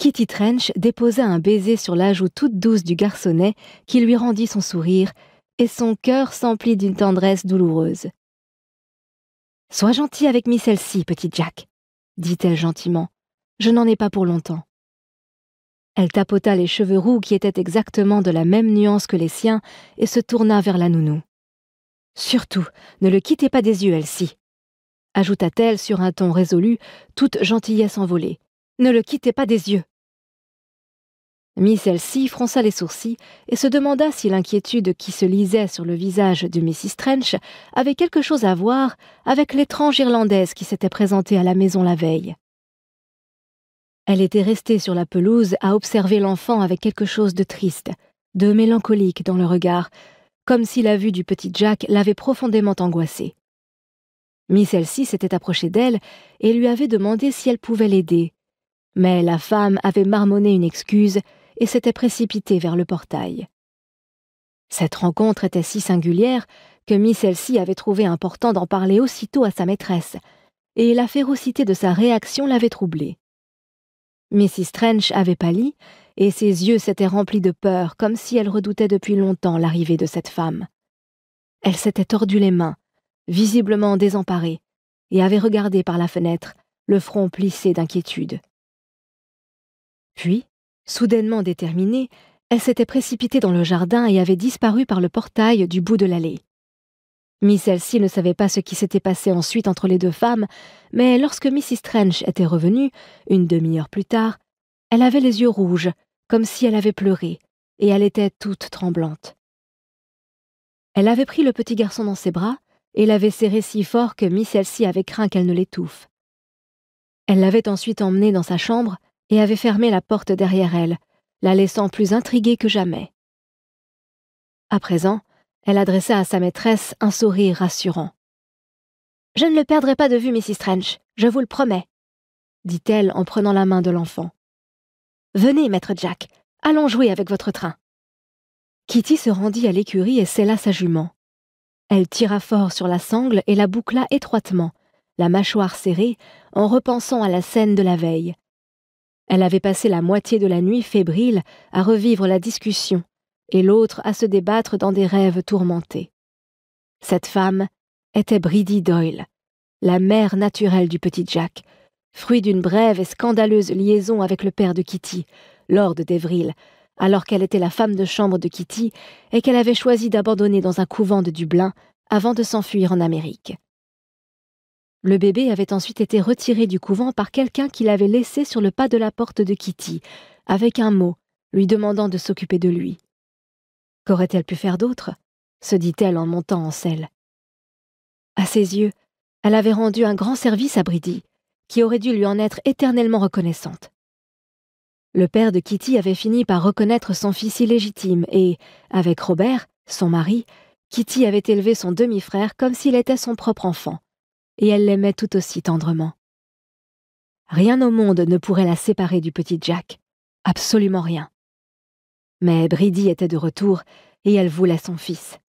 Kitty Trench déposa un baiser sur la joue toute douce du garçonnet qui lui rendit son sourire, et son cœur s'emplit d'une tendresse douloureuse. « Sois gentil avec Miss Elsie, petit Jack, » dit-elle gentiment. « Je n'en ai pas pour longtemps. » Elle tapota les cheveux roux qui étaient exactement de la même nuance que les siens et se tourna vers la nounou. « Surtout, ne le quittez pas des yeux, Elsie, » ajouta-t-elle sur un ton résolu, toute gentillesse envolée. « Ne le quittez pas des yeux. » Miss Elsie fronça les sourcils et se demanda si l'inquiétude qui se lisait sur le visage de Mrs. Trench avait quelque chose à voir avec l'étrange Irlandaise qui s'était présentée à la maison la veille. Elle était restée sur la pelouse à observer l'enfant avec quelque chose de triste, de mélancolique dans le regard, comme si la vue du petit Jack l'avait profondément angoissée. Miss Elsie s'était approchée d'elle et lui avait demandé si elle pouvait l'aider, mais la femme avait marmonné une excuse et s'était précipitée vers le portail. Cette rencontre était si singulière que Miss Elsie avait trouvé important d'en parler aussitôt à sa maîtresse, et la férocité de sa réaction l'avait troublée. Mrs. Trench avait pâli, et ses yeux s'étaient remplis de peur, comme si elle redoutait depuis longtemps l'arrivée de cette femme. Elle s'était tordu les mains, visiblement désemparée, et avait regardé par la fenêtre, le front plissé d'inquiétude. Puis, soudainement déterminée, elle s'était précipitée dans le jardin et avait disparu par le portail du bout de l'allée. Miss Elsie ne savait pas ce qui s'était passé ensuite entre les deux femmes, mais lorsque Mrs. Trench était revenue, une demi-heure plus tard, elle avait les yeux rouges, comme si elle avait pleuré, et elle était toute tremblante. Elle avait pris le petit garçon dans ses bras et l'avait serré si fort que Miss Elsie avait craint qu'elle ne l'étouffe. Elle l'avait ensuite emmené dans sa chambre et avait fermé la porte derrière elle, la laissant plus intriguée que jamais. À présent, elle adressa à sa maîtresse un sourire rassurant. « Je ne le perdrai pas de vue, Mrs. Trench, je vous le promets, » dit-elle en prenant la main de l'enfant. « Venez, maître Jack, allons jouer avec votre train. » Kitty se rendit à l'écurie et sella sa jument. Elle tira fort sur la sangle et la boucla étroitement, la mâchoire serrée, en repensant à la scène de la veille. Elle avait passé la moitié de la nuit fébrile à revivre la discussion, et l'autre à se débattre dans des rêves tourmentés. Cette femme était Bridie Doyle, la mère naturelle du petit Jack, fruit d'une brève et scandaleuse liaison avec le père de Kitty, Lord d'Evril, alors qu'elle était la femme de chambre de Kitty et qu'elle avait choisi d'abandonner dans un couvent de Dublin avant de s'enfuir en Amérique. Le bébé avait ensuite été retiré du couvent par quelqu'un qui l'avait laissé sur le pas de la porte de Kitty, avec un mot, lui demandant de s'occuper de lui. Qu'aurait-elle pu faire d'autre ? Se dit-elle en montant en selle. À ses yeux, elle avait rendu un grand service à Bridie, qui aurait dû lui en être éternellement reconnaissante. Le père de Kitty avait fini par reconnaître son fils illégitime et, avec Robert, son mari, Kitty avait élevé son demi-frère comme s'il était son propre enfant, et elle l'aimait tout aussi tendrement. Rien au monde ne pourrait la séparer du petit Jack, absolument rien. Mais Bridie était de retour et elle voulait son fils.